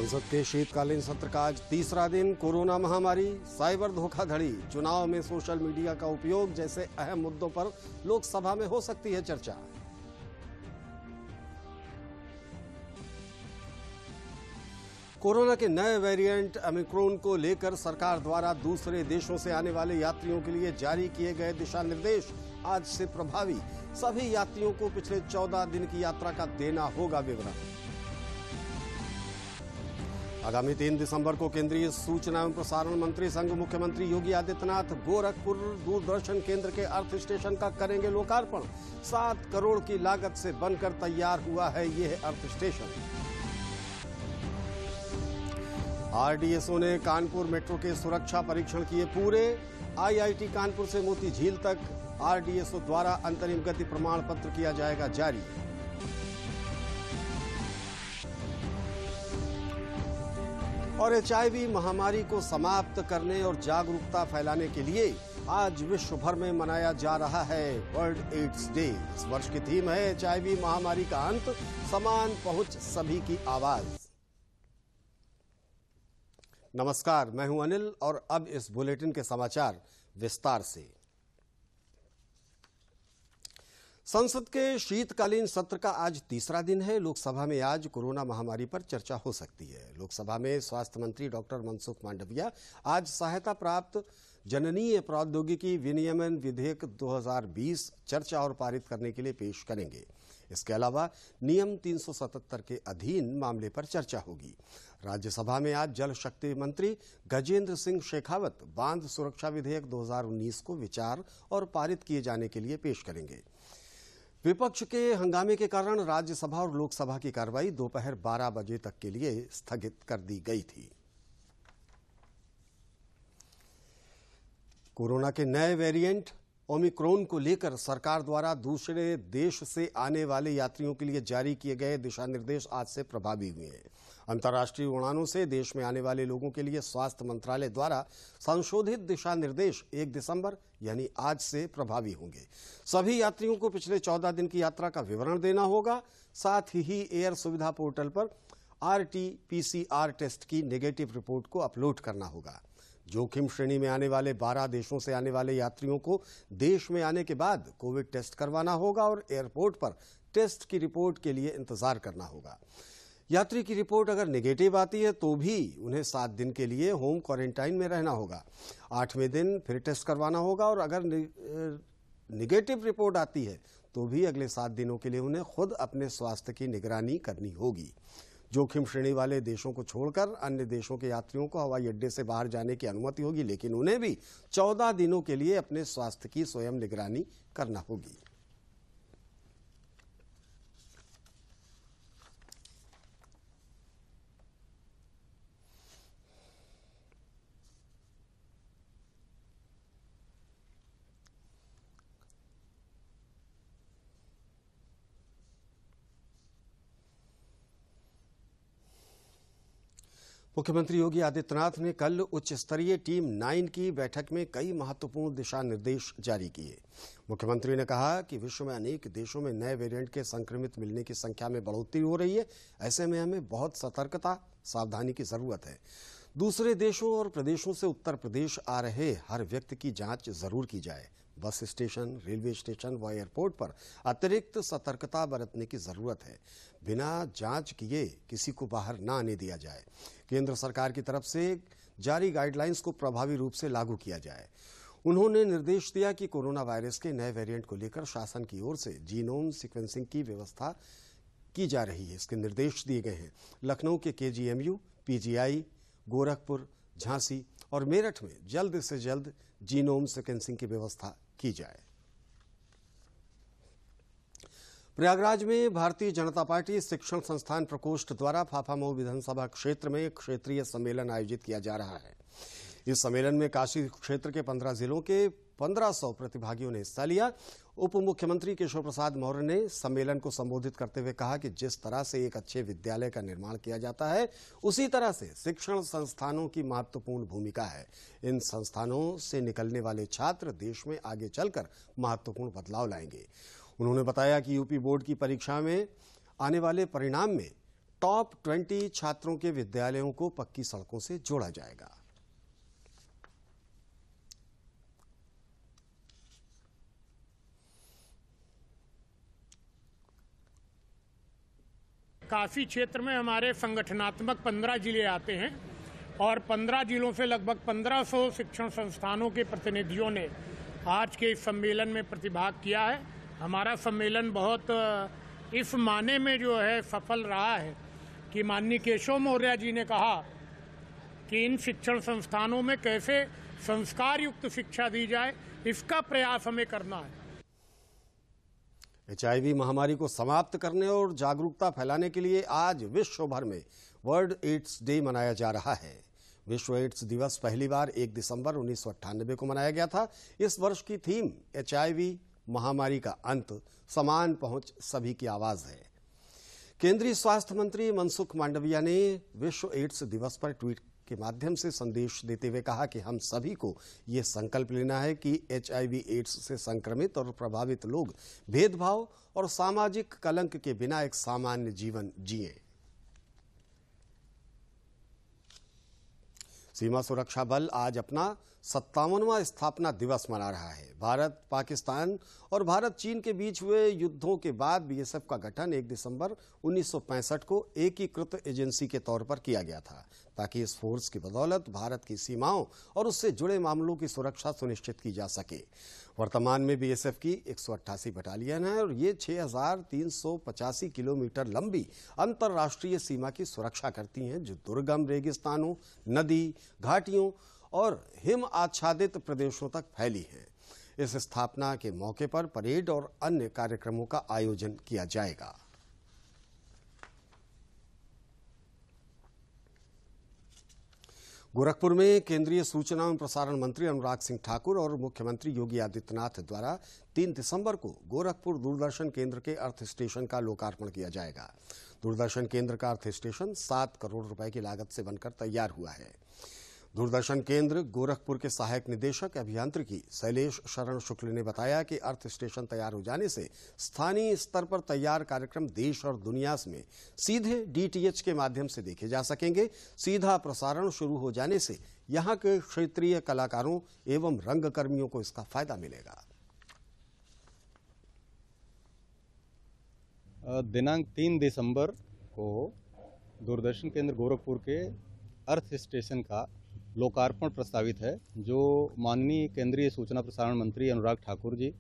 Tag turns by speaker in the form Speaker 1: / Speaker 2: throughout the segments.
Speaker 1: संसद के शीतकालीन सत्र का आज तीसरा दिन। कोरोना महामारी, साइबर धोखाधड़ी, चुनाव में सोशल मीडिया का उपयोग जैसे अहम मुद्दों पर लोकसभा में हो सकती है चर्चा। कोरोना के नए वेरिएंट ओमिक्रॉन को लेकर सरकार द्वारा दूसरे देशों से आने वाले यात्रियों के लिए जारी किए गए दिशा निर्देश आज से प्रभावी। सभी यात्रियों को पिछले 14 दिन की यात्रा का देना होगा विवरण। आगामी 3 दिसंबर को केंद्रीय सूचना एवं प्रसारण मंत्री संग मुख्यमंत्री योगी आदित्यनाथ गोरखपुर दूरदर्शन केंद्र के अर्थ स्टेशन का करेंगे लोकार्पण। 7 करोड़ की लागत से बनकर तैयार हुआ है यह अर्थ स्टेशन। आरडीएसओ ने कानपुर मेट्रो के सुरक्षा परीक्षण किए पूरे। आईआईटी कानपुर से मोती झील तक आरडीएसओ द्वारा अंतरिम गति प्रमाण पत्र किया जाएगा जारी। और एचआईवी महामारी को समाप्त करने और जागरूकता फैलाने के लिए आज विश्व भर में मनाया जा रहा है वर्ल्ड एड्स डे। इस वर्ष की थीम है एचआईवी महामारी का अंत, समान पहुंच सभी की आवाज। नमस्कार, मैं हूं अनिल और अब इस बुलेटिन के समाचार विस्तार से। संसद के शीतकालीन सत्र का आज तीसरा दिन है। लोकसभा में आज कोरोना महामारी पर चर्चा हो सकती है। लोकसभा में स्वास्थ्य मंत्री डॉक्टर मनसुख मांडविया आज सहायता प्राप्त जननीय प्रौद्योगिकी विनियमन विधेयक 2020 चर्चा और पारित करने के लिए पेश करेंगे। इसके अलावा नियम 377 के अधीन मामले पर चर्चा होगी। राज्यसभा में आज जल शक्ति मंत्री गजेंद्र सिंह शेखावत बांध सुरक्षा विधेयक 2019 को विचार और पारित किए जाने के लिए पेश करेंगे। विपक्ष के हंगामे के कारण राज्यसभा और लोकसभा की कार्रवाई दोपहर 12 बजे तक के लिए स्थगित कर दी गई थी। कोरोना के नए वेरिएंट ओमिक्रॉन को लेकर सरकार द्वारा दूसरे देश से आने वाले यात्रियों के लिए जारी किए गए दिशा निर्देश आज से प्रभावी हुए हैं। अंतर्राष्ट्रीय उड़ानों से देश में आने वाले लोगों के लिए स्वास्थ्य मंत्रालय द्वारा संशोधित दिशा निर्देश 1 दिसंबर यानी आज से प्रभावी होंगे। सभी यात्रियों को पिछले 14 दिन की यात्रा का विवरण देना होगा। साथ ही एयर सुविधा पोर्टल पर आरटी-पीसीआर टेस्ट की नेगेटिव रिपोर्ट को अपलोड करना होगा। जोखिम श्रेणी में आने वाले 12 देशों से आने वाले यात्रियों को देश में आने के बाद कोविड टेस्ट करवाना होगा और एयरपोर्ट पर टेस्ट की रिपोर्ट के लिए इंतजार करना होगा। यात्री की रिपोर्ट अगर नेगेटिव आती है तो भी उन्हें 7 दिन के लिए होम क्वारंटाइन में रहना होगा। 8वें दिन फिर टेस्ट करवाना होगा और अगर नेगेटिव रिपोर्ट आती है तो भी अगले 7 दिनों के लिए उन्हें खुद अपने स्वास्थ्य की निगरानी करनी होगी। जोखिम श्रेणी वाले देशों को छोड़कर अन्य देशों के यात्रियों को हवाई अड्डे से बाहर जाने की अनुमति होगी, लेकिन उन्हें भी 14 दिनों के लिए अपने स्वास्थ्य की स्वयं निगरानी करना होगी। मुख्यमंत्री योगी आदित्यनाथ ने कल उच्च स्तरीय टीम 9 की बैठक में कई महत्वपूर्ण दिशा निर्देश जारी किए। मुख्यमंत्री ने कहा कि विश्व में अनेक देशों में नए वेरिएंट के संक्रमित मिलने की संख्या में बढ़ोतरी हो रही है। ऐसे में हमें बहुत सतर्कता, सावधानी की जरूरत है। दूसरे देशों और प्रदेशों से उत्तर प्रदेश आ रहे हर व्यक्ति की जांच जरूर की जाए। बस स्टेशन, रेलवे स्टेशन व एयरपोर्ट पर अतिरिक्त सतर्कता बरतने की जरूरत है। बिना जांच किए किसी को बाहर न आने दिया जाए। केंद्र सरकार की तरफ से जारी गाइडलाइंस को प्रभावी रूप से लागू किया जाए। उन्होंने निर्देश दिया कि कोरोना वायरस के नए वेरिएंट को लेकर शासन की ओर से जीनोम सीक्वेंसिंग की व्यवस्था की जा रही है। इसके निर्देश दिए गए हैं। लखनऊ के केजीएमयू, पीजीआई, गोरखपुर, झांसी और मेरठ में जल्द से जल्द जीनोम सीक्वेंसिंग की व्यवस्था की जाए। प्रयागराज में भारतीय जनता पार्टी शिक्षण संस्थान प्रकोष्ठ द्वारा फाफामऊ विधानसभा क्षेत्र में क्षेत्रीय सम्मेलन आयोजित किया जा रहा है। इस सम्मेलन में काशी क्षेत्र के 15 जिलों के 1500 प्रतिभागियों ने हिस्सा लिया। उप मुख्यमंत्री केशव प्रसाद मौर्य ने सम्मेलन को संबोधित करते हुए कहा कि जिस तरह से एक अच्छे विद्यालय का निर्माण किया जाता है, उसी तरह से शिक्षण संस्थानों की महत्वपूर्ण भूमिका है। इन संस्थानों से निकलने वाले छात्र देश में आगे चलकर महत्वपूर्ण बदलाव लाएंगे। उन्होंने बताया कि यूपी बोर्ड की परीक्षा में आने वाले परिणाम में टॉप 20 छात्रों के विद्यालयों को पक्की सड़कों से जोड़ा जाएगा।
Speaker 2: काफ़ी क्षेत्र में हमारे संगठनात्मक 15 जिले आते हैं और 15 जिलों से लगभग 1500 शिक्षण संस्थानों के प्रतिनिधियों ने आज के इस सम्मेलन में प्रतिभाग किया है। हमारा सम्मेलन बहुत इस माने में जो है सफल रहा है कि माननीय केशव मौर्य जी ने कहा कि इन शिक्षण संस्थानों में कैसे संस्कार युक्त शिक्षा दी जाए, इसका प्रयास हमें करना है।
Speaker 1: HIV महामारी को समाप्त करने और जागरूकता फैलाने के लिए आज विश्व भर में वर्ल्ड एड्स डे मनाया जा रहा है। विश्व एड्स दिवस पहली बार 1 दिसंबर 1998 को मनाया गया था। इस वर्ष की थीम HIV महामारी का अंत, समान पहुंच, सभी की आवाज है। केंद्रीय स्वास्थ्य मंत्री मनसुख मांडविया ने विश्व एड्स दिवस पर ट्वीट के माध्यम से संदेश देते हुए कहा कि हम सभी को ये संकल्प लेना है कि HIV एड्स से संक्रमित और प्रभावित लोग भेदभाव और सामाजिक कलंक के बिना एक सामान्य जीवन जिएं। सीमा सुरक्षा बल आज अपना 57वां स्थापना दिवस मना रहा है। भारत पाकिस्तान और भारत चीन के बीच हुए युद्धों के बाद BSF का गठन 1 दिसंबर 1965 को एकीकृत एजेंसी के तौर पर किया गया था, ताकि इस फोर्स की बदौलत भारत की सीमाओं और उससे जुड़े मामलों की सुरक्षा सुनिश्चित की जा सके। वर्तमान में BSF की 188 बटालियन है और ये 6385 किलोमीटर लंबी अंतर्राष्ट्रीय सीमा की सुरक्षा करती हैं, जो दुर्गम रेगिस्तानों, नदी, घाटियों और हिम आच्छादित प्रदेशों तक फैली है। इस स्थापना के मौके पर परेड और अन्य कार्यक्रमों का आयोजन किया जाएगा। गोरखपुर में केंद्रीय सूचना एवं प्रसारण मंत्री अनुराग सिंह ठाकुर और मुख्यमंत्री योगी आदित्यनाथ द्वारा 3 दिसंबर को गोरखपुर दूरदर्शन केंद्र के अर्थ स्टेशन का लोकार्पण किया जाएगा। दूरदर्शन केंद्र का अर्थ स्टेशन 7 करोड़ रुपए की लागत से बनकर तैयार हुआ है। दूरदर्शन केंद्र गोरखपुर के सहायक निदेशक अभियांत्रिकी शैलेश शरण शुक्ल ने बताया कि अर्थ स्टेशन तैयार हो जाने से स्थानीय स्तर पर तैयार कार्यक्रम देश और दुनिया में सीधे DTH के माध्यम से देखे जा सकेंगे। सीधा प्रसारण शुरू हो जाने से यहां के क्षेत्रीय कलाकारों एवं रंगकर्मियों को इसका फायदा मिलेगा।
Speaker 3: दिनांक 3 दिसंबर को दूरदर्शन केंद्र गोरखपुर के अर्थ स्टेशन का लोकार्पण प्रस्तावित है, जो माननीय केंद्रीय सूचना प्रसारण मंत्री अनुराग ठाकुर जी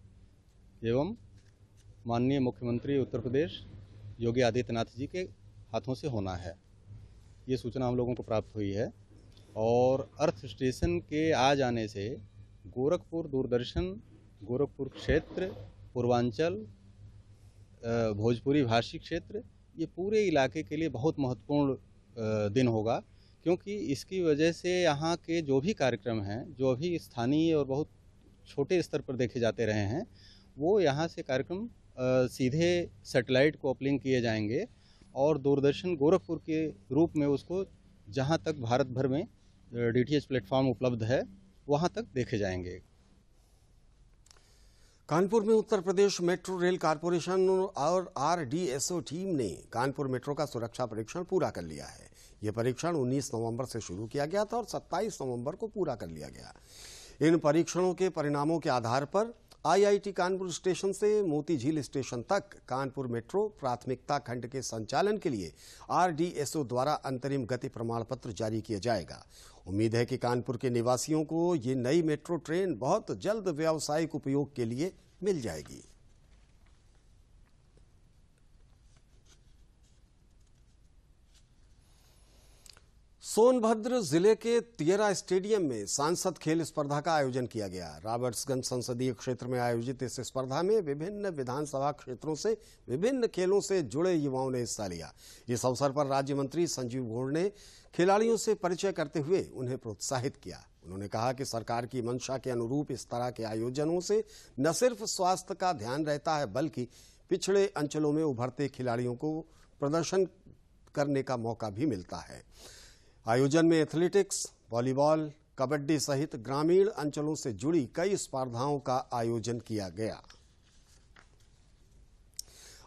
Speaker 3: एवं माननीय मुख्यमंत्री उत्तर प्रदेश योगी आदित्यनाथ जी के हाथों से होना है। ये सूचना हम लोगों को प्राप्त हुई है और अर्थ स्टेशन के आ जाने से गोरखपुर दूरदर्शन, गोरखपुर क्षेत्र, पूर्वांचल, भोजपुरी भाषी क्षेत्र, ये पूरे इलाके के लिए बहुत महत्वपूर्ण दिन होगा, क्योंकि इसकी वजह से यहाँ के जो भी कार्यक्रम हैं, जो अभी स्थानीय और बहुत छोटे स्तर पर देखे जाते रहे हैं, वो यहाँ से कार्यक्रम सीधे सैटेलाइट को अपलिंक किए जाएंगे और दूरदर्शन गोरखपुर के रूप में उसको जहाँ तक भारत भर में DTH प्लेटफॉर्म उपलब्ध है वहाँ तक देखे जाएंगे।
Speaker 1: कानपुर में Uttar Pradesh metro rail corporation और RDSO टीम ने कानपुर मेट्रो का सुरक्षा परीक्षण पूरा कर लिया है। यह परीक्षण 19 नवंबर से शुरू किया गया था और 27 नवंबर को पूरा कर लिया गया। इन परीक्षणों के परिणामों के आधार पर IIT कानपुर स्टेशन से मोती झील स्टेशन तक कानपुर मेट्रो प्राथमिकता खंड के संचालन के लिए RDSO द्वारा अंतरिम गति प्रमाण पत्र जारी किया जाएगा। उम्मीद है कि कानपुर के निवासियों को ये नई मेट्रो ट्रेन बहुत जल्द व्यावसायिक उपयोग के लिए मिल जाएगी। सोनभद्र जिले के तियरा स्टेडियम में सांसद खेल स्पर्धा का आयोजन किया गया। रॉबर्ट्सगंज संसदीय क्षेत्र में आयोजित इस स्पर्धा में विभिन्न विधानसभा क्षेत्रों से विभिन्न खेलों से जुड़े युवाओं ने हिस्सा लिया। इस अवसर पर राज्य मंत्री संजीव गौड़ ने खिलाड़ियों से परिचय करते हुए उन्हें प्रोत्साहित किया। उन्होंने कहा कि सरकार की मंशा के अनुरूप इस तरह के आयोजनों से न सिर्फ स्वास्थ्य का ध्यान रहता है, बल्कि पिछड़े अंचलों में उभरते खिलाड़ियों को प्रदर्शन करने का मौका भी मिलता है। आयोजन में एथलेटिक्स, वॉलीबॉल, कबड्डी सहित ग्रामीण अंचलों से जुड़ी कई स्पर्धाओं का आयोजन किया गया।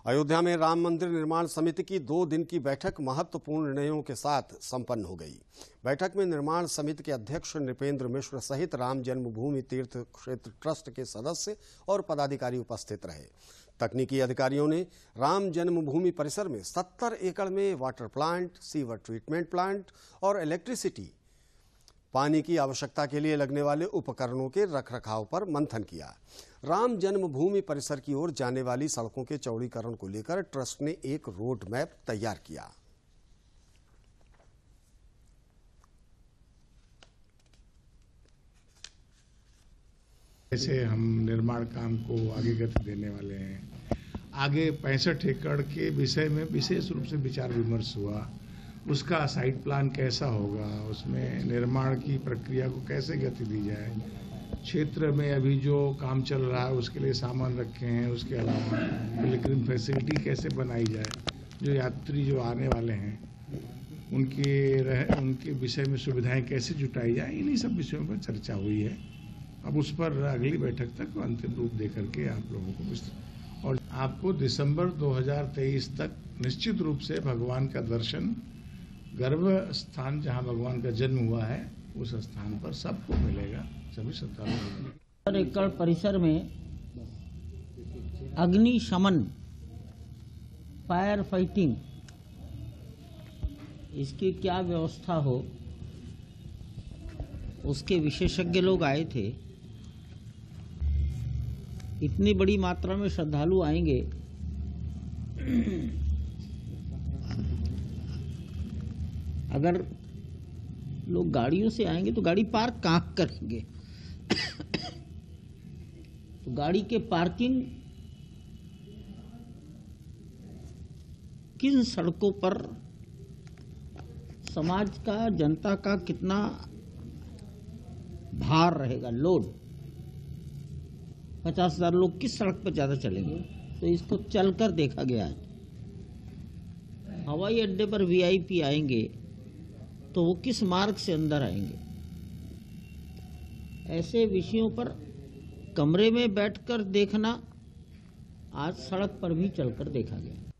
Speaker 1: अयोध्या में राम मंदिर निर्माण समिति की 2 दिन की बैठक महत्वपूर्ण निर्णयों के साथ संपन्न हो गई। बैठक में निर्माण समिति के अध्यक्ष नृपेंद्र मिश्र सहित राम जन्मभूमि तीर्थ क्षेत्र ट्रस्ट के सदस्य और पदाधिकारी उपस्थित रहे। तकनीकी अधिकारियों ने राम जन्मभूमि परिसर में 70 एकड़ में water plant, sewer treatment plant और इलेक्ट्रिसिटी पानी की आवश्यकता के लिए लगने वाले उपकरणों के रखरखाव पर मंथन किया। राम जन्मभूमि परिसर की ओर जाने वाली सड़कों के चौड़ीकरण को लेकर ट्रस्ट ने एक रोड मैप तैयार किया।
Speaker 4: ऐसे हम निर्माण काम को आगे गति देने वाले हैं। आगे 65 एकड़ के विषय में विशेष रूप से विचार विमर्श हुआ। उसका साइट प्लान कैसा होगा, उसमें निर्माण की प्रक्रिया को कैसे गति दी जाए, क्षेत्र में अभी जो काम चल रहा है उसके लिए सामान रखे हैं, उसके अलावा पिलग्रिम फैसिलिटी कैसे बनाई जाए, जो यात्री जो आने वाले हैं उनके विषय में सुविधाएं कैसे जुटाई जाए, इन्हीं सब विषयों पर चर्चा हुई है। अब उस पर अगली बैठक तक अंतिम रूप दे करके आप लोगों को विस्तृत और आपको दिसंबर 2023 तक निश्चित रूप से भगवान का दर्शन गर्भ स्थान जहां भगवान का जन्म हुआ है उस स्थान पर सबको मिलेगा, सभी श्रद्धालुओं।
Speaker 5: एकड़ परिसर में अग्निशमन, फायर फाइटिंग, इसकी क्या व्यवस्था हो, उसके विशेषज्ञ लोग आए थे। इतनी बड़ी मात्रा में श्रद्धालु आएंगे, अगर लोग गाड़ियों से आएंगे तो गाड़ी पार्क कहाँ करेंगे? तो गाड़ी के पार्किंग किन सड़कों पर समाज का, जनता का कितना भार रहेगा, लोड। 50,000 लोग किस सड़क पर ज्यादा चलेंगे, तो इसको चलकर देखा गया है। हवाई अड्डे पर वीआईपी आएंगे तो वो किस मार्ग से अंदर आएंगे। ऐसे विषयों पर कमरे में बैठकर देखना आज सड़क पर भी चलकर देखा गया।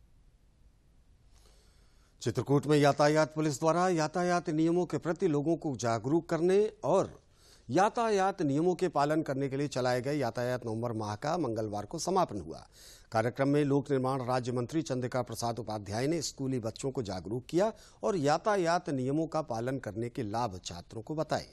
Speaker 1: चित्रकूट में यातायात पुलिस द्वारा यातायात नियमों के प्रति लोगों को जागरूक करने और यातायात नियमों के पालन करने के लिए चलाए गए यातायात नवंबर माह का मंगलवार को समापन हुआ। कार्यक्रम में लोक निर्माण राज्य मंत्री चंद्रिका प्रसाद उपाध्याय ने स्कूली बच्चों को जागरूक किया और यातायात नियमों का पालन करने के लाभ छात्रों को बताए।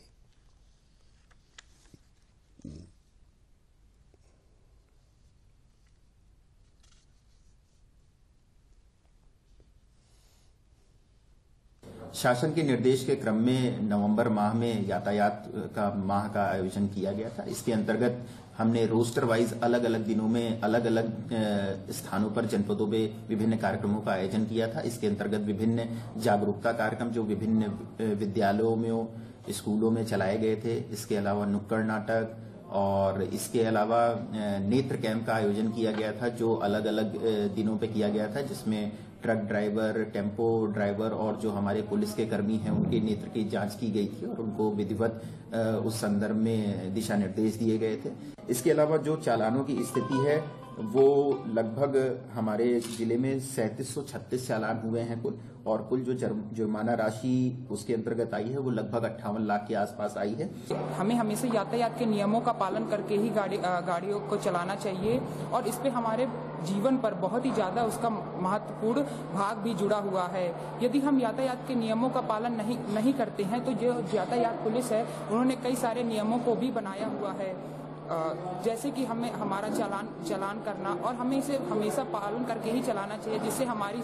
Speaker 6: शासन के निर्देश के क्रम में नवंबर माह में यातायात का माह का आयोजन किया गया था। इसके अंतर्गत हमने रोस्टर वाइज अलग अलग दिनों में अलग अलग स्थानों पर जनपदों में विभिन्न कार्यक्रमों का आयोजन किया था। इसके अंतर्गत विभिन्न जागरूकता कार्यक्रम जो विभिन्न विद्यालयों में, स्कूलों में चलाए गए थे। इसके अलावा नुक्कड़ नाटक और इसके अलावा नेत्र कैंप का आयोजन किया गया था, जो अलग अलग दिनों पे किया गया था, जिसमें ट्रक ड्राइवर, टेम्पो ड्राइवर और जो हमारे पुलिस के कर्मी हैं उनके नेत्र की जांच की गई थी और उनको विधिवत उस संदर्भ में दिशा निर्देश दिए गए थे। इसके अलावा जो चालानों की स्थिति है वो लगभग हमारे जिले में 3736 चालान हुए हैं कुल, और कुल जो जुर्माना राशि उसके अंतर्गत आई है वो लगभग 58 लाख के आसपास आई है।
Speaker 7: हमें हमेशा यातायात के नियमों का पालन करके ही गाड़ियों को चलाना चाहिए और इस पे हमारे जीवन पर बहुत ही ज्यादा उसका महत्वपूर्ण भाग भी जुड़ा हुआ है। यदि हम यातायात के नियमों का पालन नहीं करते हैं तो जो यातायात पुलिस है उन्होंने कई सारे नियमों को भी बनाया हुआ है, जैसे कि हमें हमारा चालान करना, और हमें इसे हमेशा पालन करके ही चलाना चाहिए, जिससे हमारी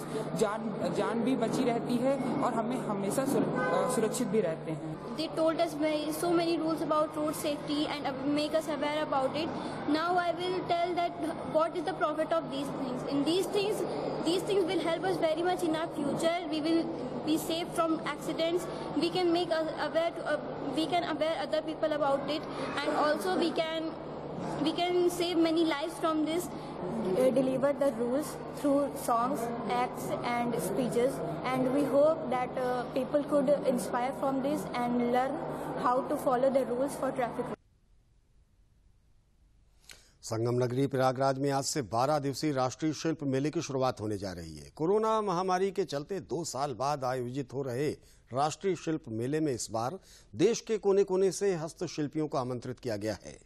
Speaker 7: जान भी बची रहती है और हमें हमेशा सुरक्षित भी रहते हैं।
Speaker 8: They told us so many rules about road safety and make us aware about it. Now I will tell that what is the profit of these things. In these things will help us very much in our future. We will be safe from accidents. We can make us aware. We can aware other people about it, and also we can save many lives from this.
Speaker 9: Deliver the rules through songs, acts and speeches, and we hope that people could inspire from this and learn how to follow the rules for traffic.
Speaker 1: संगम नगरी प्रयागराज में आज से 12 दिवसीय राष्ट्रीय शिल्प मेले की शुरुआत होने जा रही है। कोरोना महामारी के चलते 2 साल बाद आयोजित हो रहे राष्ट्रीय शिल्प मेले में इस बार देश के कोने कोने से हस्तशिल्पियों को आमंत्रित किया गया है,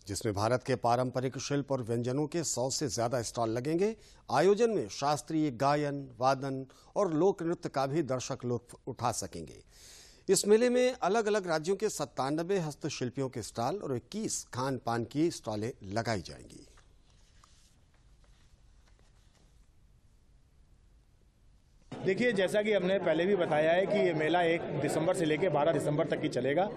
Speaker 1: जिसमें भारत के पारंपरिक शिल्प और व्यंजनों के 100 से ज्यादा स्टॉल लगेंगे। आयोजन में शास्त्रीय गायन, वादन और लोक नृत्य का भी दर्शक लुत्फ उठा सकेंगे। इस मेले में अलग अलग राज्यों के 97 हस्तशिल्पियों के स्टॉल और 21 खान पान की स्टॉलें लगाई जाएंगी।
Speaker 10: देखिए, जैसा कि हमने पहले भी बताया है कि ये मेला 1 दिसंबर से लेकर 12 दिसंबर तक की चलेगा।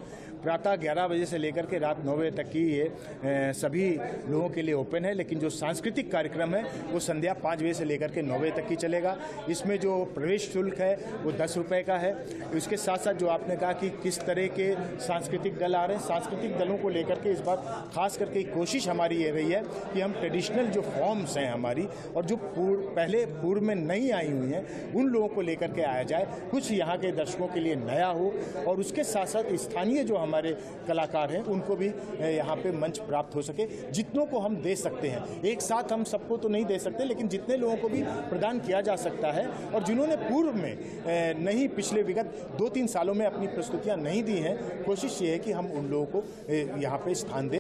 Speaker 10: प्रातः 11 बजे से लेकर के रात 9 बजे तक की ये सभी लोगों के लिए ओपन है, लेकिन जो सांस्कृतिक कार्यक्रम है वो संध्या 5 बजे से लेकर के 9 बजे तक की चलेगा। इसमें जो प्रवेश शुल्क है वो 10 रुपये का है। इसके साथ साथ जो आपने कहा कि किस तरह के सांस्कृतिक दल आ रहे हैं, सांस्कृतिक दलों को लेकर के इस बार खास करके कोशिश हमारी ये रही है कि हम ट्रेडिशनल जो फॉर्म्स हैं हमारी और जो पहले पूर्व में नहीं आई हुई हैं उन लोगों को लेकर के आया जाए, कुछ यहाँ के दर्शकों के लिए नया हो और उसके साथ साथ स्थानीय जो हमारे कलाकार हैं उनको भी यहाँ पे मंच प्राप्त हो सके। जितनों को हम दे सकते हैं, एक साथ हम सबको तो नहीं दे सकते, लेकिन जितने लोगों को भी प्रदान किया जा सकता है और जिन्होंने पूर्व में नहीं पिछले विगत 2-3 सालों में अपनी प्रस्तुतियाँ नहीं दी हैं, कोशिश ये है कि हम उन लोगों को यहाँ पे स्थान दें।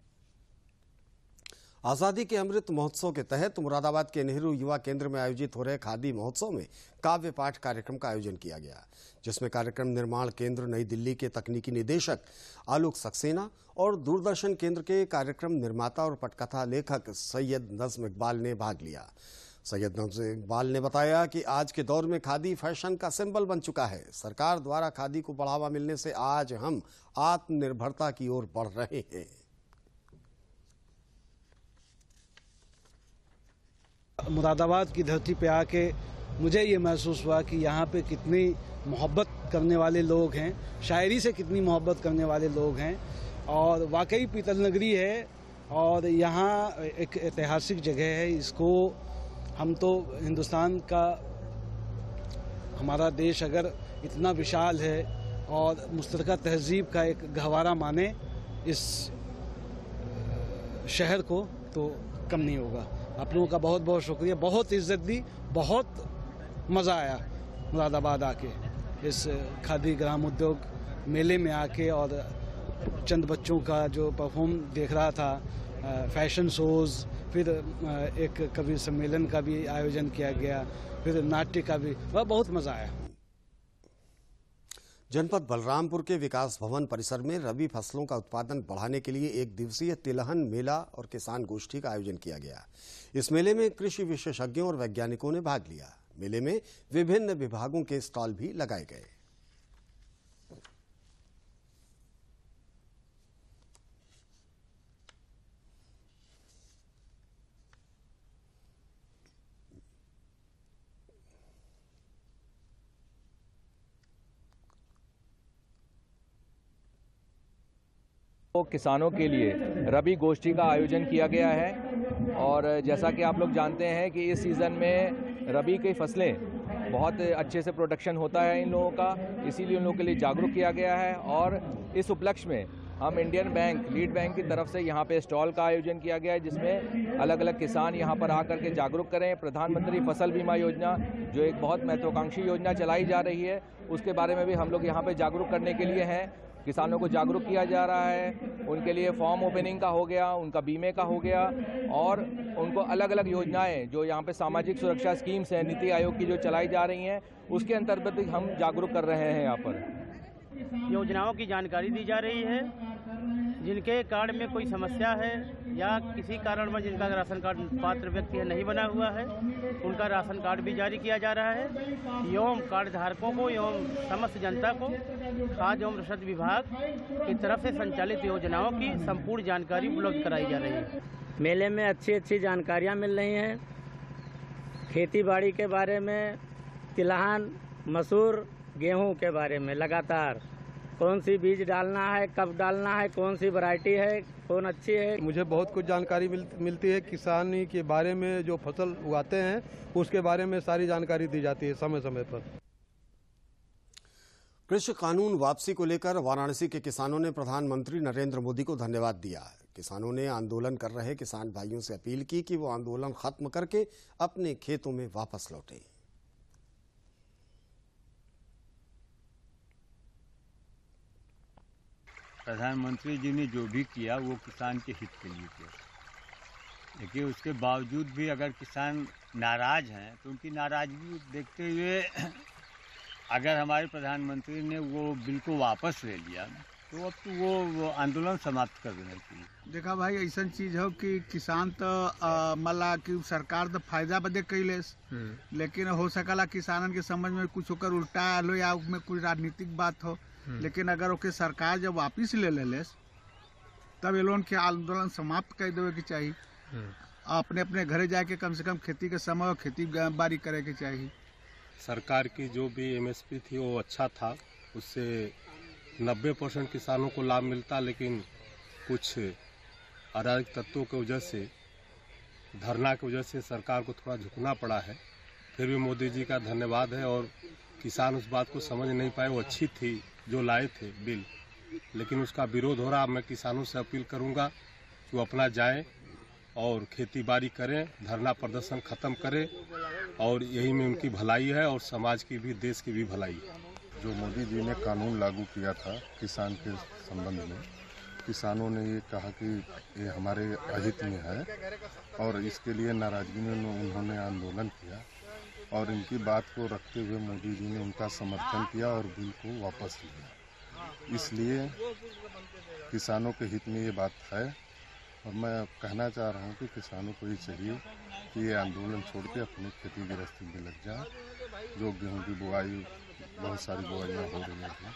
Speaker 1: आज़ादी के अमृत महोत्सव के तहत मुरादाबाद के नेहरू युवा केंद्र में आयोजित हो रहे खादी महोत्सव में काव्य पाठ कार्यक्रम का आयोजन किया गया, जिसमें कार्यक्रम निर्माण केंद्र नई दिल्ली के तकनीकी निदेशक आलोक सक्सेना और दूरदर्शन केंद्र के कार्यक्रम निर्माता और पटकथा लेखक सैयद नज़्म इकबाल ने भाग लिया। सैयद नज़्म इकबाल ने बताया कि आज के दौर में खादी फैशन का सिंबल बन चुका है। सरकार द्वारा खादी को बढ़ावा मिलने से आज हम आत्मनिर्भरता की ओर बढ़ रहे हैं।
Speaker 11: मुरादाबाद की धरती पे आके मुझे ये महसूस हुआ कि यहाँ पे कितनी मोहब्बत करने वाले लोग हैं, शायरी से कितनी मोहब्बत करने वाले लोग हैं और वाकई पीतल नगरी है और यहाँ एक ऐतिहासिक जगह है। इसको हम तो हिंदुस्तान का, हमारा देश अगर इतना विशाल है और मुश्तरका तहजीब का एक गहवारा माने इस शहर को, तो कम नहीं होगा। आप लोगों का बहुत बहुत शुक्रिया, बहुत इज्जत दी, बहुत मज़ा आया मुरादाबाद आके, इस खादी ग्राम उद्योग मेले में आके और चंद बच्चों का जो परफॉर्म देख रहा था, फैशन शोज़, फिर एक कवि सम्मेलन का भी आयोजन किया गया, फिर नाट्य का भी, वह बहुत मज़ा आया।
Speaker 1: जनपद बलरामपुर के विकास भवन परिसर में रबी फसलों का उत्पादन बढ़ाने के लिए 1 दिवसीय तिलहन मेला और किसान गोष्ठी का आयोजन किया गया। इस मेले में कृषि विशेषज्ञों और वैज्ञानिकों ने भाग लिया। मेले में विभिन्न विभागों के स्टॉल भी लगाए गए।
Speaker 12: किसानों के लिए रबी गोष्ठी का आयोजन किया गया है और जैसा कि आप लोग जानते हैं कि इस सीज़न में रबी की फसलें बहुत अच्छे से प्रोडक्शन होता है इन लोगों का, इसीलिए उन लोगों के लिए जागरूक किया गया है। और इस उपलक्ष्य में हम इंडियन बैंक, लीड बैंक की तरफ से यहाँ पे स्टॉल का आयोजन किया गया है, जिसमें अलग अलग किसान यहाँ पर आकर के जागरूक करें। प्रधानमंत्री फसल बीमा योजना जो एक बहुत महत्वाकांक्षी योजना चलाई जा रही है, उसके बारे में भी हम लोग यहाँ पे जागरूक करने के लिए हैं। किसानों को जागरूक किया जा रहा है, उनके लिए फॉर्म ओपनिंग का हो गया, उनका बीमे का हो गया और उनको अलग अलग योजनाएं जो यहाँ पे सामाजिक सुरक्षा स्कीम्स हैं नीति आयोग की जो चलाई जा रही हैं, उसके अंतर्गत हम जागरूक कर रहे हैं। यहाँ पर
Speaker 13: योजनाओं की जानकारी दी जा रही है। जिनके कार्ड में कोई समस्या है या किसी कारणवश जिनका राशन कार्ड पात्र व्यक्ति है नहीं बना हुआ है, उनका राशन कार्ड भी जारी किया जा रहा है। एवं कार्ड धारकों को एवं समस्त जनता को खाद्य एवं रसद विभाग की तरफ से संचालित योजनाओं की संपूर्ण जानकारी उपलब्ध कराई जा रही है।
Speaker 14: मेले में अच्छी जानकारियाँ मिल रही हैं, खेती बाड़ी के बारे में, तिलहन, मसूर, गेहूं के बारे में लगातार कौन सी बीज डालना है, कब डालना है, कौन सी वैरायटी है, कौन अच्छी है।
Speaker 15: मुझे बहुत कुछ जानकारी मिलती है। किसानी के बारे में, जो फसल उगाते हैं उसके बारे में सारी जानकारी दी जाती है समय समय पर।
Speaker 1: कृषि कानून वापसी को लेकर वाराणसी के किसानों ने प्रधानमंत्री नरेंद्र मोदी को धन्यवाद दिया। किसानों ने आंदोलन कर रहे किसान भाइयों से अपील की कि वो आंदोलन खत्म करके अपने खेतों में वापस लौटें।
Speaker 16: प्रधानमंत्री जी ने जो भी किया वो किसान के हित के लिए किया, लेकिन उसके बावजूद भी अगर किसान नाराज हैं तो उनकी नाराजगी देखते हुए अगर हमारे प्रधानमंत्री ने वो बिल को वापस ले लिया तो अब तो वो आंदोलन समाप्त कर देना चाहिए।
Speaker 17: देखा भाई, ऐसा चीज हो कि किसान तो मतलब कि सरकार तो फायदा बदे कैले, लेकिन हो सकला किसानन के समझ में कुछ होकर उल्टा आलो या उसमें कोई राजनीतिक बात हो, लेकिन अगर ओके सरकार जब वापिस ले ले तब ये लोगन के आंदोलन समाप्त कर देवे के चाहिए। अपने अपने घरे जाके कम से कम खेती के समय खेती बाड़ी करे के चाहिए।
Speaker 18: सरकार की जो भी एमएसपी थी वो अच्छा था, उससे 90% किसानों को लाभ मिलता, लेकिन कुछ अराजक तत्वों की वजह से, धरना की वजह से सरकार को थोड़ा झुकना पड़ा है। फिर भी मोदी जी का धन्यवाद है और किसान उस बात को समझ नहीं पाए। वो अच्छी थी जो लाए थे बिल, लेकिन उसका विरोध हो रहा। मैं किसानों से अपील करूंगा कि वो अपना जाएं और खेती बाड़ी करें, धरना प्रदर्शन खत्म करें, और यही में उनकी भलाई है और समाज की भी, देश की भी भलाई है।
Speaker 19: जो मोदी जी ने कानून लागू किया था किसान के संबंध में, किसानों ने ये कहा कि ये हमारे अहित में है और इसके लिए नाराजगी में उन्होंने आंदोलन किया, और इनकी बात को रखते हुए मोदी जी ने उनका समर्थन किया और बिल को वापस लिया। इसलिए किसानों के हित में ये बात है, और मैं कहना चाह रहा हूँ कि किसानों को ये चाहिए कि ये आंदोलन छोड़ के अपनी खेती गृहस्थी में लग जाए। जो गेहूँ की बुआई, बहुत सारी बुआइयाँ हो रही हैं।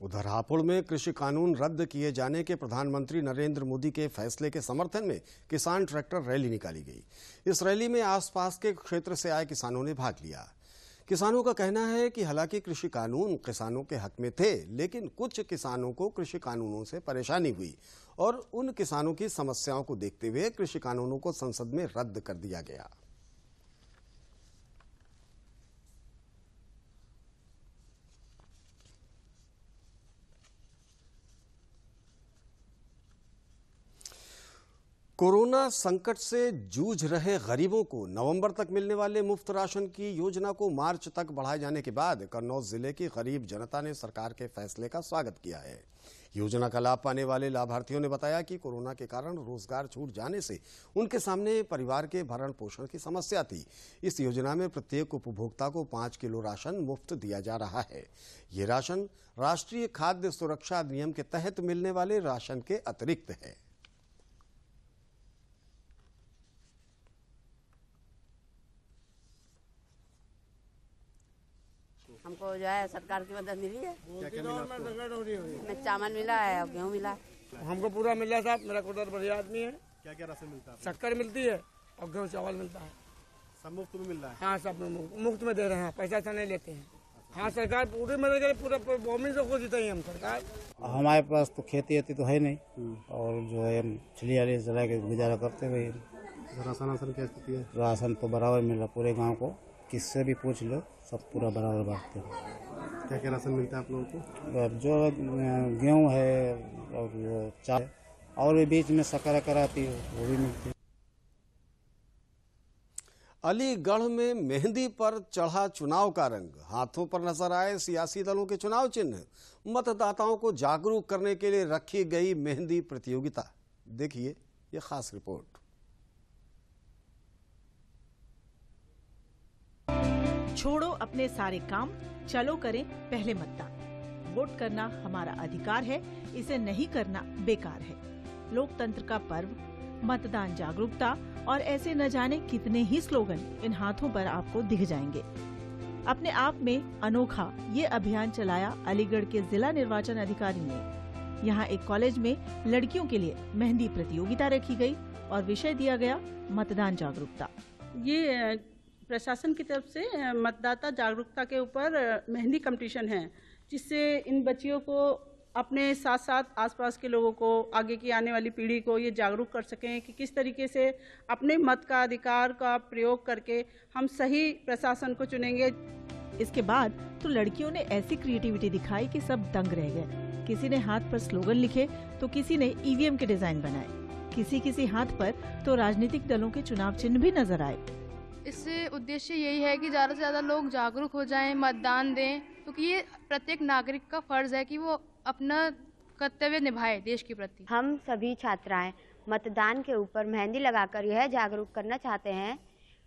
Speaker 1: उधर हापुड़ में कृषि कानून रद्द किए जाने के प्रधानमंत्री नरेंद्र मोदी के फैसले के समर्थन में किसान ट्रैक्टर रैली निकाली गई। इस रैली में आसपास के क्षेत्र से आए किसानों ने भाग लिया। किसानों का कहना है कि हालांकि कृषि कानून किसानों के हक में थे, लेकिन कुछ किसानों को कृषि कानूनों से परेशानी हुई और उन किसानों की समस्याओं को देखते हुए कृषि कानूनों को संसद में रद्द कर दिया गया। कोरोना संकट से जूझ रहे गरीबों को नवंबर तक मिलने वाले मुफ्त राशन की योजना को मार्च तक बढ़ाए जाने के बाद कन्नौज जिले की गरीब जनता ने सरकार के फैसले का स्वागत किया है। योजना का लाभ पाने वाले लाभार्थियों ने बताया कि कोरोना के कारण रोजगार छूट जाने से उनके सामने परिवार के भरण पोषण की समस्या थी। इस योजना में प्रत्येक उपभोक्ता को 5 किलो राशन मुफ्त दिया जा रहा है। ये राशन राष्ट्रीय खाद्य सुरक्षा अधिनियम के तहत मिलने वाले राशन के अतिरिक्त है।
Speaker 20: हमको जो है सरकार की मदद मिली है।
Speaker 2: क्या मिला?
Speaker 20: चावल मिला है और गेहूँ मिला है।
Speaker 2: हमको पूरा मिला है साहब। मेरा खुद बढ़िया आदमी है।
Speaker 18: क्या क्या राशन मिलता है?
Speaker 2: शक्कर मिलती है और गेहूँ चावल मिलता है।
Speaker 18: सब मुफ्त में मिल रहा है?
Speaker 2: हाँ, सब मुफ्त में दे रहे हैं, पैसा से नहीं लेते हैं। हाँ, सरकार पूरी मदद करे, पूरा परफॉर्मेंस को देते हैं हम सरकार।
Speaker 21: हमारे पास तो खेती तो है नहीं, और जो है छिलियाली चला के गुजारा करते हुए।
Speaker 18: राशन क्या स्थिति है?
Speaker 21: राशन तो बराबर मिल रहा पूरे गाँव को, किससे भी पूछ लो सब पूरा बराबर बांटते हैं।
Speaker 18: क्या क्या राशन मिलता है आप लोगों को?
Speaker 21: जो गेहूँ है और चावल, और बीच में शक्कर कराती है वो भी मिलती है।
Speaker 1: अलीगढ़ में मेहंदी पर चढ़ा चुनाव का रंग, हाथों पर नजर आए सियासी दलों के चुनाव चिन्ह। मतदाताओं को जागरूक करने के लिए रखी गई मेहंदी प्रतियोगिता। देखिए ये खास रिपोर्ट।
Speaker 22: छोड़ो अपने सारे काम, चलो करें पहले मतदान। वोट करना हमारा अधिकार है, इसे नहीं करना बेकार है। लोकतंत्र का पर्व, मतदान जागरूकता और ऐसे न जाने कितने ही स्लोगन इन हाथों पर आपको दिख जाएंगे। अपने आप में अनोखा ये अभियान चलाया अलीगढ़ के जिला निर्वाचन अधिकारी ने। यहाँ एक कॉलेज में लड़कियों के लिए मेहंदी प्रतियोगिता रखी गई और विषय दिया गया मतदान जागरूकता।
Speaker 23: ये प्रशासन की तरफ से मतदाता जागरूकता के ऊपर मेहंदी कंपटीशन है, जिससे इन बच्चियों को अपने साथ साथ आसपास के लोगों को, आगे की आने वाली पीढ़ी को ये जागरूक कर सकें कि किस तरीके से अपने मत का अधिकार का प्रयोग करके हम सही प्रशासन को चुनेंगे।
Speaker 22: इसके बाद तो लड़कियों ने ऐसी क्रिएटिविटी दिखाई कि सब दंग रह गए। किसी ने हाथ पर स्लोगन लिखे तो किसी ने ईवीएम के डिजाइन बनाए, किसी हाथ पर तो राजनीतिक दलों के चुनाव चिन्ह भी नजर आए।
Speaker 3: इससे उद्देश्य यही है कि ज़्यादा से ज़्यादा लोग जागरूक हो जाएं, मतदान दें, क्योंकि ये प्रत्येक नागरिक का फर्ज है कि वो अपना कर्तव्य निभाए देश के प्रति।
Speaker 4: हम सभी छात्राएं मतदान के ऊपर मेहंदी लगाकर यह जागरूक करना चाहते हैं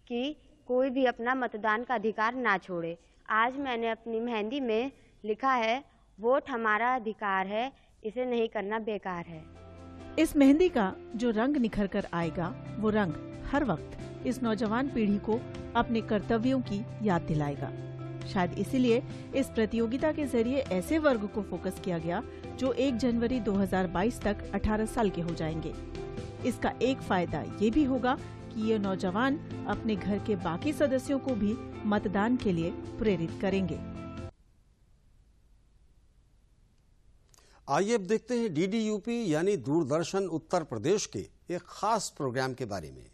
Speaker 4: कि कोई भी अपना मतदान का अधिकार ना छोड़े। आज मैंने अपनी मेहंदी में लिखा है, वोट हमारा अधिकार है, इसे नहीं करना बेकार है।
Speaker 22: इस मेहंदी का जो रंग निखर कर आएगा, वो रंग हर वक्त इस नौजवान पीढ़ी को अपने कर्तव्यों की याद दिलाएगा। शायद इसीलिए इस प्रतियोगिता के जरिए ऐसे वर्ग को फोकस किया गया जो 1 जनवरी 2022 तक 18 साल के हो जाएंगे। इसका एक फायदा ये भी होगा कि ये नौजवान अपने घर के बाकी सदस्यों को भी मतदान के लिए प्रेरित करेंगे।
Speaker 1: आइए अब देखते हैं डीडी यूपी यानी दूरदर्शन उत्तर प्रदेश के एक खास प्रोग्राम के बारे में।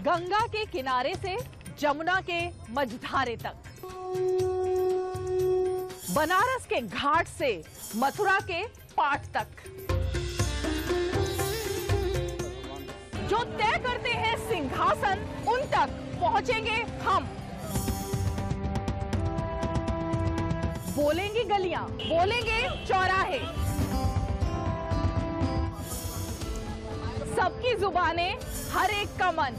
Speaker 5: गंगा के किनारे से जमुना के मझधारे तक, बनारस के घाट से मथुरा के पाट तक, जो तय करते हैं सिंहासन, उन तक पहुंचेंगे हम। बोलेंगे गलियां, बोलेंगे चौराहे, सबकी जुबानें, हर एक का मन।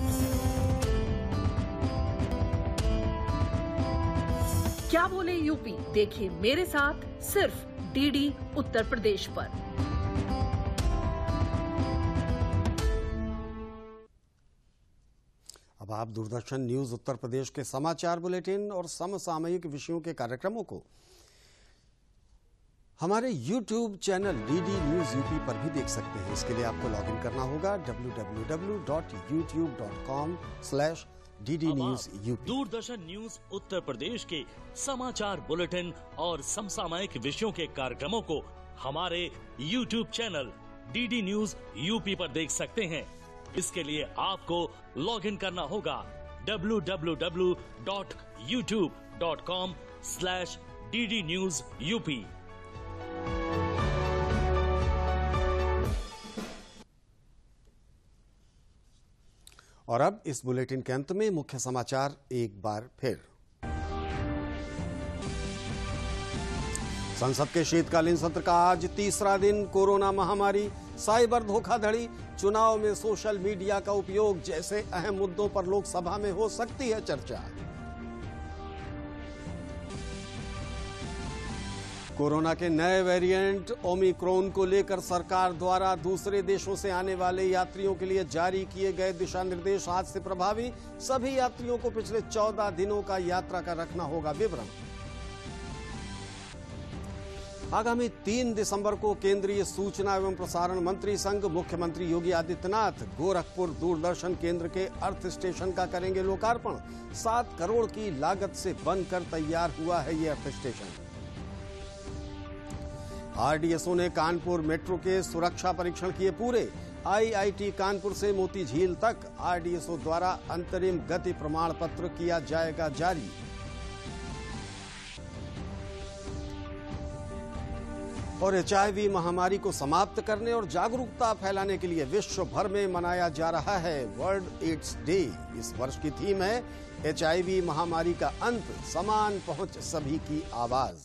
Speaker 5: क्या बोले यूपी, देखिए मेरे साथ सिर्फ डीडी उत्तर प्रदेश पर।
Speaker 1: अब आप दूरदर्शन न्यूज उत्तर प्रदेश के समाचार बुलेटिन और समसामयिक विषयों के कार्यक्रमों को हमारे YouTube channel DD news UP पर भी देख सकते हैं। इसके लिए आपको लॉगिन करना होगा www.youtube.com/ddnewsUP।
Speaker 24: दूरदर्शन न्यूज उत्तर प्रदेश के समाचार बुलेटिन और समसामयिक विषयों के कार्यक्रमों को हमारे YouTube channel DD news UP पर देख सकते हैं। इसके लिए आपको लॉगिन करना होगा www.youtube.com/ddnewsUP।
Speaker 1: और अब इस बुलेटिन के अंत में मुख्य समाचार एक बार फिर। संसद के शीतकालीन सत्र का आज तीसरा दिन। कोरोना महामारी, साइबर धोखाधड़ी, चुनाव में सोशल मीडिया का उपयोग जैसे अहम मुद्दों पर लोकसभा में हो सकती है चर्चा। कोरोना के नए वेरिएंट ओमिक्रॉन को लेकर सरकार द्वारा दूसरे देशों से आने वाले यात्रियों के लिए जारी किए गए दिशा निर्देश आज से प्रभावी। सभी यात्रियों को पिछले 14 दिनों का यात्रा का रखना होगा विवरण। आगामी 3 दिसंबर को केंद्रीय सूचना एवं प्रसारण मंत्री संग मुख्यमंत्री योगी आदित्यनाथ गोरखपुर दूरदर्शन केंद्र के अर्थ स्टेशन का करेंगे लोकार्पण। 7 करोड़ की लागत से बनकर तैयार हुआ है ये अर्थ स्टेशन। आरडीएसओ ने कानपुर मेट्रो के सुरक्षा परीक्षण किए पूरे। आईआईटी कानपुर से मोती झील तक आरडीएसओ द्वारा अंतरिम गति प्रमाण पत्र किया जाएगा जारी। और एचआईवी महामारी को समाप्त करने और जागरूकता फैलाने के लिए विश्व भर में मनाया जा रहा है वर्ल्ड एड्स डे। इस वर्ष की थीम है एचआईवी महामारी का अंत, समान पहुंच सभी की आवाज।